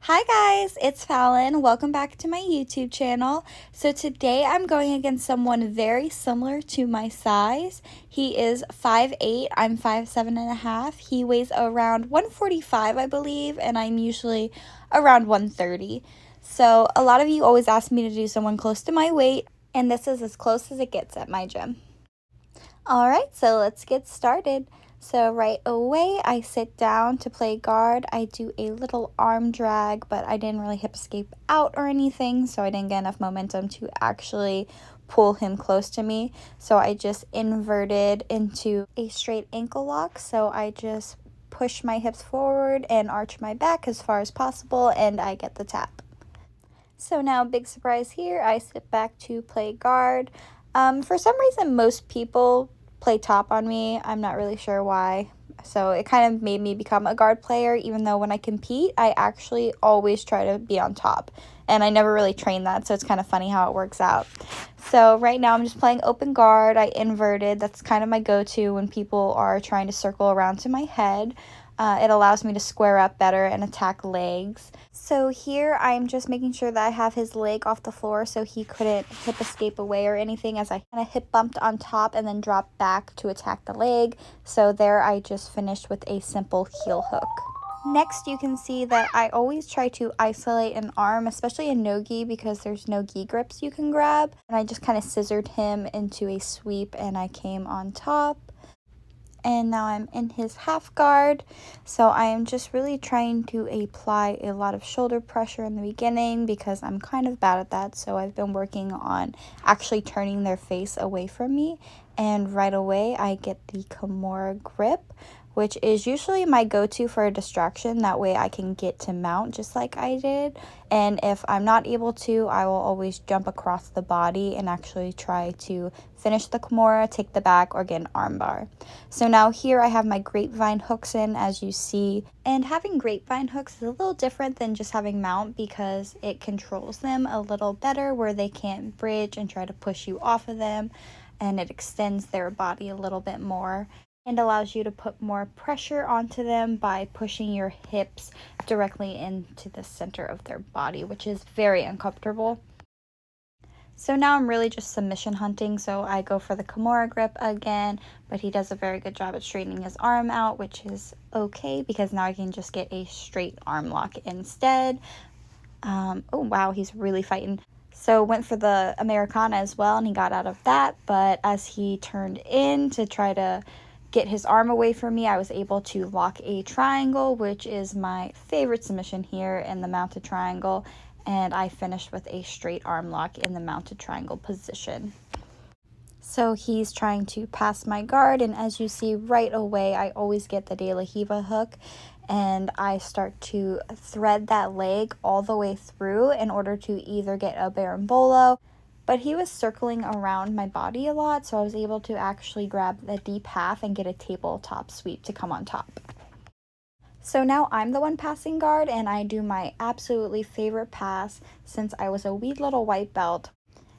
Hi guys, it's Fallon. Welcome back to my YouTube channel. So today I'm going against someone very similar to my size. He is 5'8", I'm 5'7.5". He weighs around 145, I believe, and I'm usually around 130. So a lot of you always ask me to do someone close to my weight, and this is as close as it gets at my gym. Alright, so let's get started. So right away, I sit down to play guard. I do a little arm drag, but I didn't really hip escape out or anything, so I didn't get enough momentum to actually pull him close to me. So I just inverted into a straight ankle lock. So I just push my hips forward and arch my back as far as possible, and I get the tap. So now, big surprise here, I sit back to play guard. For some reason, most people play top on me. I'm not really sure why. So it kind of made me become a guard player, even though when I compete, I actually always try to be on top. And I never really trained that, so it's kind of funny how it works out. So right now I'm just playing open guard. I inverted. That's kind of my go-to when people are trying to circle around to my head. It allows me to square up better and attack legs. So here I'm just making sure that I have his leg off the floor so he couldn't hip escape away or anything, as I kind of hip bumped on top and then dropped back to attack the leg. So there I just finished with a simple heel hook. Next, you can see that I always try to isolate an arm, especially a no-gi, because there's no gi grips you can grab. And I just kind of scissored him into a sweep and I came on top. And now I'm in his half guard, so I am just really trying to apply a lot of shoulder pressure in the beginning because I'm kind of bad at that. So I've been working on actually turning their face away from me, and right away I get the Kimura grip, which is usually my go-to for a distraction. That way I can get to mount just like I did. And if I'm not able to, I will always jump across the body and actually try to finish the Kimura, take the back, or get an armbar. So now here I have my grapevine hooks in, as you see. And having grapevine hooks is a little different than just having mount because it controls them a little better where they can't bridge and try to push you off of them. And it extends their body a little bit more and allows you to put more pressure onto them by pushing your hips directly into the center of their body, which is very uncomfortable. So now I'm really just submission hunting, so I go for the Kimura grip again, but he does a very good job at straightening his arm out, which is okay because now I can just get a straight arm lock instead. Oh wow, he's really fighting. So went for the Americana as well, and he got out of that, but as he turned in to try to get his arm away from me, I was able to lock a triangle, which is my favorite submission here in the mounted triangle, and I finished with a straight arm lock in the mounted triangle position. So he's trying to pass my guard, and as you see right away, I always get the De La Riva hook, and I start to thread that leg all the way through in order to either get a berimbolo. But he was circling around my body a lot, so I was able to actually grab the deep half and get a tabletop sweep to come on top. So now I'm the one passing guard, and I do my absolutely favorite pass since I was a wee little white belt.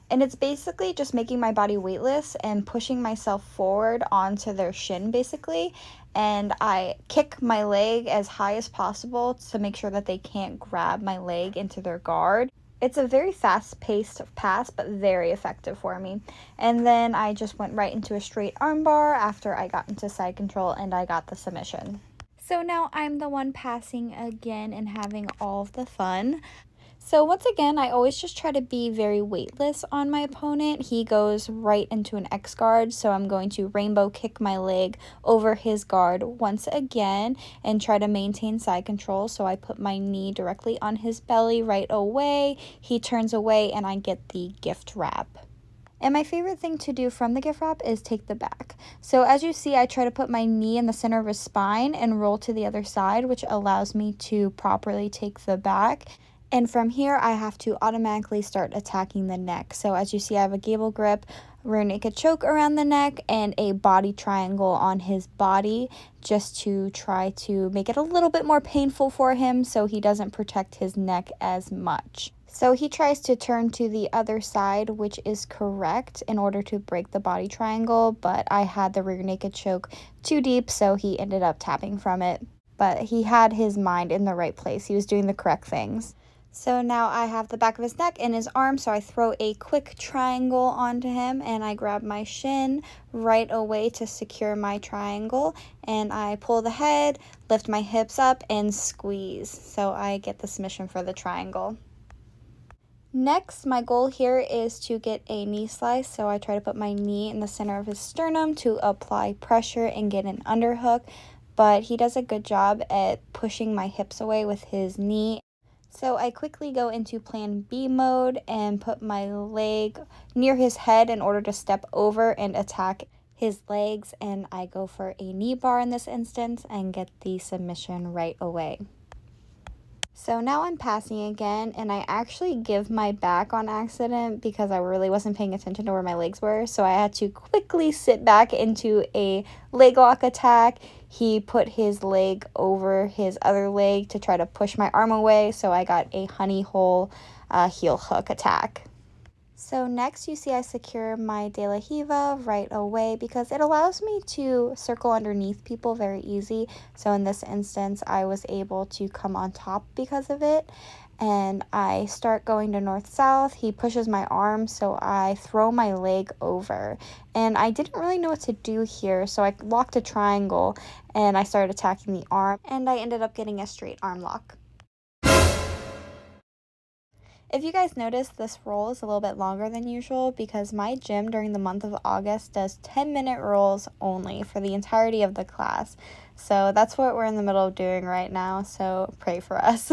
And it's basically just making my body weightless and pushing myself forward onto their shin, basically. And I kick my leg as high as possible to make sure that they can't grab my leg into their guard. It's a very fast-paced pass, but very effective for me. And then I just went right into a straight armbar after I got into side control and I got the submission. So now I'm the one passing again and having all of the fun. So once again, I always just try to be very weightless on my opponent. He goes right into an X guard, so I'm going to rainbow kick my leg over his guard once again and try to maintain side control. So I put my knee directly on his belly right away. He turns away and I get the gift wrap. And my favorite thing to do from the gift wrap is take the back. So as you see, I try to put my knee in the center of his spine and roll to the other side, which allows me to properly take the back. And from here, I have to automatically start attacking the neck. So as you see, I have a gable grip, rear naked choke around the neck, and a body triangle on his body just to try to make it a little bit more painful for him so he doesn't protect his neck as much. So he tries to turn to the other side, which is correct, in order to break the body triangle, but I had the rear naked choke too deep, so he ended up tapping from it. but he had his mind in the right place. He was doing the correct things. So now I have the back of his neck and his arm, so I throw a quick triangle onto him and I grab my shin right away to secure my triangle, and I pull the head, lift my hips up, and squeeze. So I get the submission for the triangle. Next, my goal here is to get a knee slice, so I try to put my knee in the center of his sternum to apply pressure and get an underhook, but he does a good job at pushing my hips away with his knee. So I quickly go into plan B mode and put my leg near his head in order to step over and attack his legs, and I go for a knee bar in this instance and get the submission right away. So now I'm passing again, and I actually give my back on accident because I really wasn't paying attention to where my legs were. So I had to quickly sit back into a leg lock attack. He put his leg over his other leg to try to push my arm away, so I got a honey hole heel hook attack. So next you see I secure my De La Hiva right away because it allows me to circle underneath people very easy. So in this instance, I was able to come on top because of it. And I start going to north-south. He pushes my arm, so I throw my leg over. And I didn't really know what to do here, so I locked a triangle and I started attacking the arm, and I ended up getting a straight arm lock. If you guys notice, this roll is a little bit longer than usual because my gym during the month of August does 10-minute rolls only for the entirety of the class. So that's what we're in the middle of doing right now, so pray for us.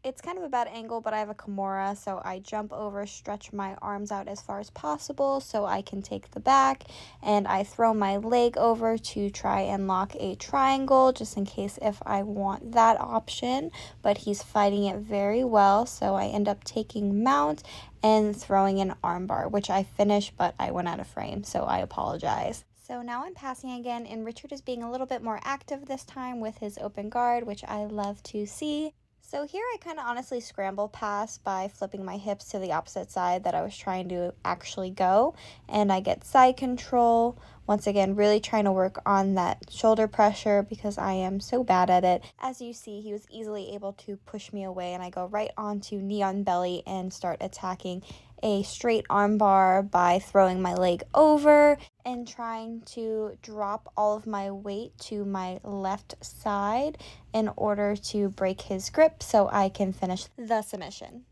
It's kind of a bad angle, but I have a Kimura, so I jump over, stretch my arms out as far as possible so I can take the back, and I throw my leg over to try and lock a triangle just in case if I want that option, but he's fighting it very well, so I end up taking mount and throwing an armbar, which I finished, but I went out of frame, so I apologize. So now I'm passing again, and Richard is being a little bit more active this time with his open guard, which I love to see. So here I kind of honestly scramble pass by flipping my hips to the opposite side that I was trying to actually go, and I get side control. Once again, really trying to work on that shoulder pressure because I am so bad at it. As you see, he was easily able to push me away, and I go right onto knee on belly and start attacking a straight arm bar by throwing my leg over and trying to drop all of my weight to my left side in order to break his grip so I can finish the submission.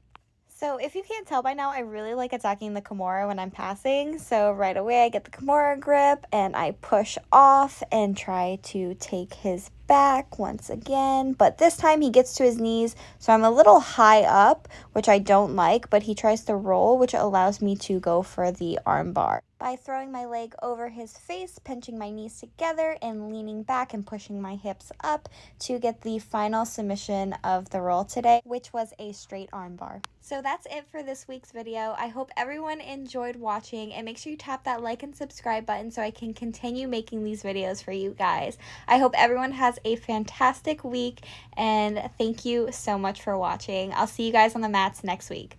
So if you can't tell by now, I really like attacking the Kimura when I'm passing. So right away I get the Kimura grip and I push off and try to take his back once again. But this time he gets to his knees, so I'm a little high up, which I don't like, but he tries to roll, which allows me to go for the arm bar. By throwing my leg over his face, pinching my knees together, and leaning back and pushing my hips up to get the final submission of the roll today, which was a straight arm bar. So that's it for this week's video. I hope everyone enjoyed watching, and make sure you tap that like and subscribe button so I can continue making these videos for you guys. I hope everyone has a fantastic week, and thank you so much for watching. I'll see you guys on the mats next week.